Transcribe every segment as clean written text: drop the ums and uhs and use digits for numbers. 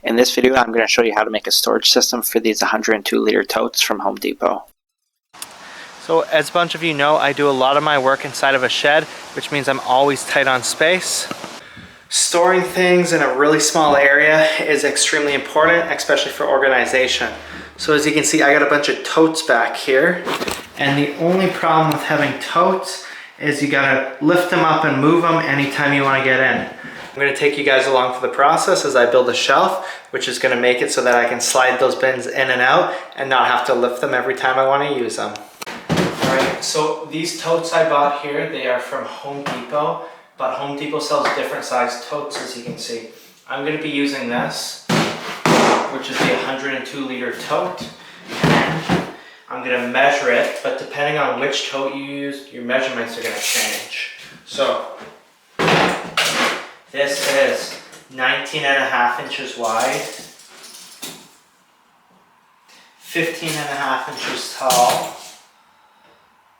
In this video, I'm going to show you how to make a storage system for these 102-liter totes from Home Depot. So as a bunch of you know, I do a lot of my work inside of a shed, which means I'm always tight on space. Storing things in a really small area is extremely important, especially for organization. So as you can see, I got a bunch of totes back here. And the only problem with having totes is you gotta lift them up and move them anytime you wanna get in. I'm gonna take you guys along for the process as I build a shelf, which is gonna make it so that I can slide those bins in and out and not have to lift them every time I wanna use them. All right, so these totes I bought here, they are from Home Depot, but Home Depot sells different size totes, as you can see. I'm gonna be using this, which is the 102-liter tote, and I'm gonna measure it, but depending on which tote you use, your measurements are gonna change. So, this is 19.5 inches wide, 15.5 inches tall,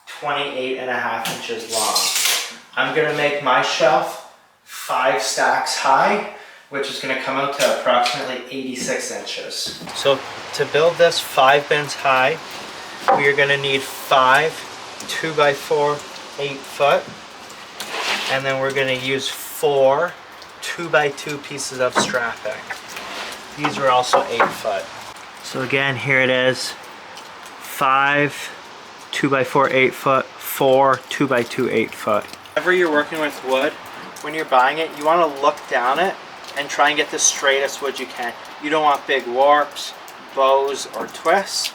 28.5 inches long. I'm gonna make my shelf 5 stacks high, which is gonna come out to approximately 86 inches. So to build this 5 bins high, we are gonna need 5 2x4 8-foot, and then we're gonna use 4 2x2 pieces of strapping. These are also 8-foot. So again, here it is, 5 2x4 8-foot, 4 2x2 8-foot. Whenever you're working with wood, when you're buying it, you want to look down it and try and get the straightest wood you can. You don't want big warps, bows, or twists.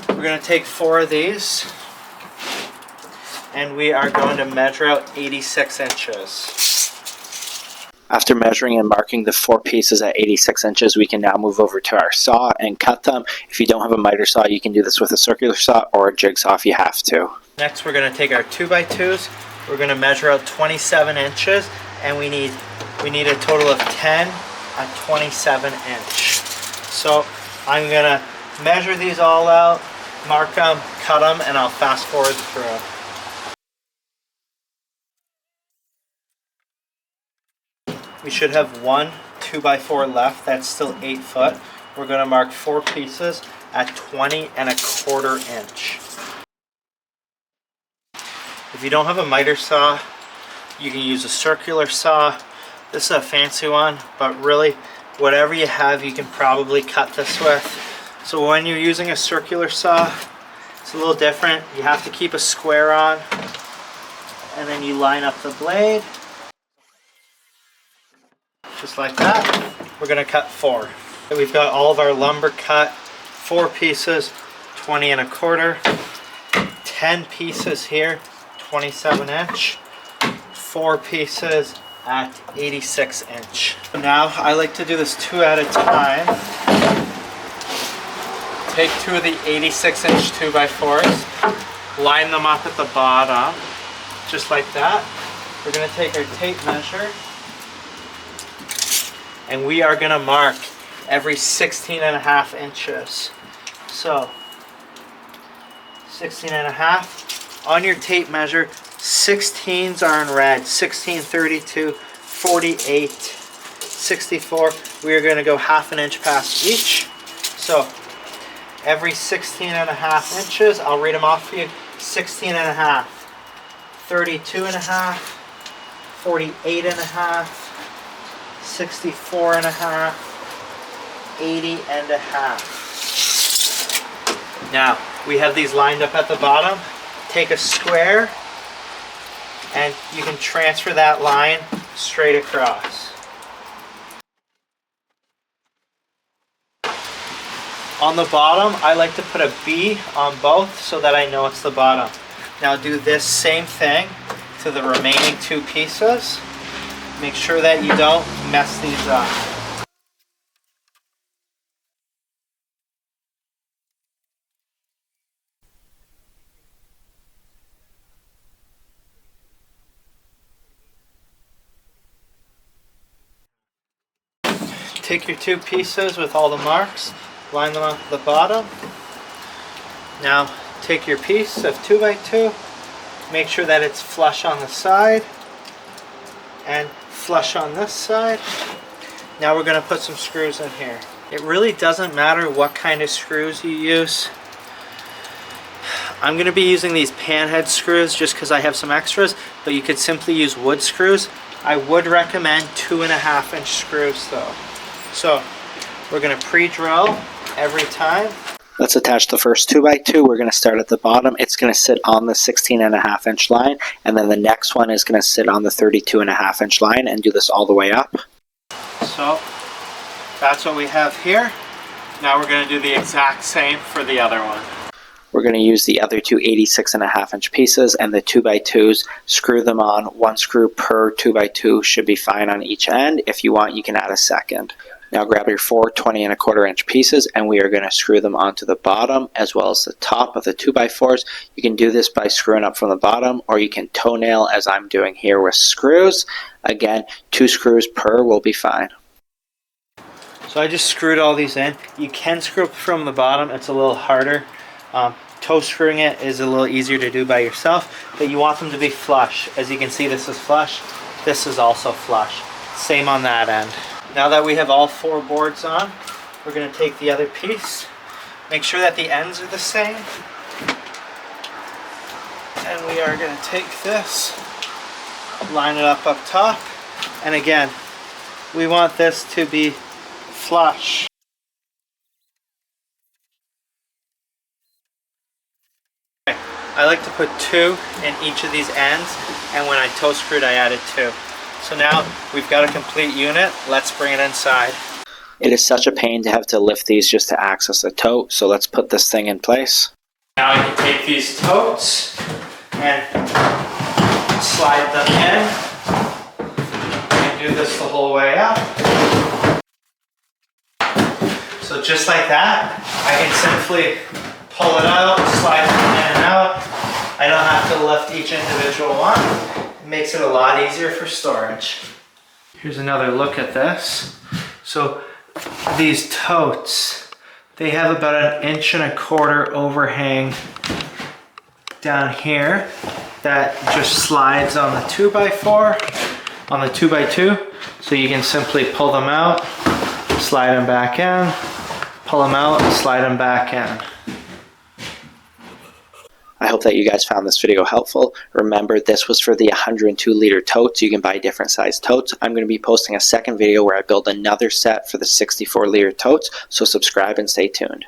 We're going to take 4 of these, and we are going to measure out 86 inches. After measuring and marking the 4 pieces at 86 inches, we can now move over to our saw and cut them. If you don't have a miter saw, you can do this with a circular saw or a jigsaw if you have to. Next, we're going to take our 2x2s. We're going to measure out 27 inches, and we need a total of 10 at 27 inch. So I'm going to measure these all out, mark them, cut them, and I'll fast forward through. We should have 1 2x4 left. That's still 8-foot. We're going to mark 4 pieces at 20.25 inch. If you don't have a miter saw, you can use a circular saw. This is a fancy one, but really, whatever you have, you can probably cut this with. So when you're using a circular saw, it's a little different. You have to keep a square on, and then you line up the blade. Just like that. We're going to cut 4. We've got all of our lumber cut, 4 pieces, 20.25, 10 pieces here, 27 inch, 4 pieces at 86 inch. Now I like to do this 2 at a time. Take 2 of the 86 inch 2x4s, line them up at the bottom, just like that. We're going to take our tape measure, and we are going to mark every 16.5 inches. So 16.5. On your tape measure, 16s are in red, 16, 32, 48, 64. We are going to go 1/2 inch past each. So every 16.5 inches, I'll read them off for you. 16.5, 32.5, 48.5, 64.5, 80.5. Now, we have these lined up at the bottom. Take a square, and you can transfer that line straight across. On the bottom, I like to put a B on both so that I know it's the bottom. Now do this same thing to the remaining 2 pieces. Make sure that you don't mess these up. Take your 2 pieces with all the marks, line them up at the bottom. Now take your piece of 2x2, make sure that it's flush on the side and flush on this side. Now we're going to put some screws in here. It really doesn't matter what kind of screws you use. I'm going to be using these panhead screws just because I have some extras, but you could simply use wood screws. I would recommend 2.5-inch screws though. So we're going to pre-drill every time. Let's attach the first 2x2. We're going to start at the bottom. It's going to sit on the 16.5-inch line, and then the next one is going to sit on the 32.5-inch line, and do this all the way up. So that's what we have here. Now we're going to do the exact same for the other one. We're going to use the other two 86.5-inch pieces and the 2x2s, screw them on. One screw per 2x2 should be fine on each end. If you want, you can add a second. Now grab your four 20.25-inch pieces, and we are going to screw them onto the bottom as well as the top of the 2x4s. You can do this by screwing up from the bottom, or you can toenail as I'm doing here with screws. Again, 2 screws per will be fine. So I just screwed all these in. You can screw up from the bottom, it's a little harder. Toe screwing it is a little easier to do by yourself, but you want them to be flush. As you can see, this is flush. This is also flush. Same on that end. Now that we have all 4 boards on, we're going to take the other piece. Make sure that the ends are the same. And we are going to take this, line it up top. And again, we want this to be flush. I like to put 2 in each of these ends, and when I toe screwed I added 2. So now we've got a complete unit. Let's bring it inside. It is such a pain to have to lift these just to access the tote, so let's put this thing in place. Now I can take these totes and slide them in. And do this the whole way up. So just like that, I can simply pull it out, slide them in and out. I don't have to lift each individual one. It makes it a lot easier for storage. Here's another look at this. So these totes, they have about 1.25 inch overhang down here that just slides on the 2x4, on the 2x2. So you can simply pull them out, slide them back in, pull them out, slide them back in. I hope that you guys found this video helpful. Remember, this was for the 102-liter totes. You can buy different size totes. I'm going to be posting a second video where I build another set for the 64-liter totes, so subscribe and stay tuned.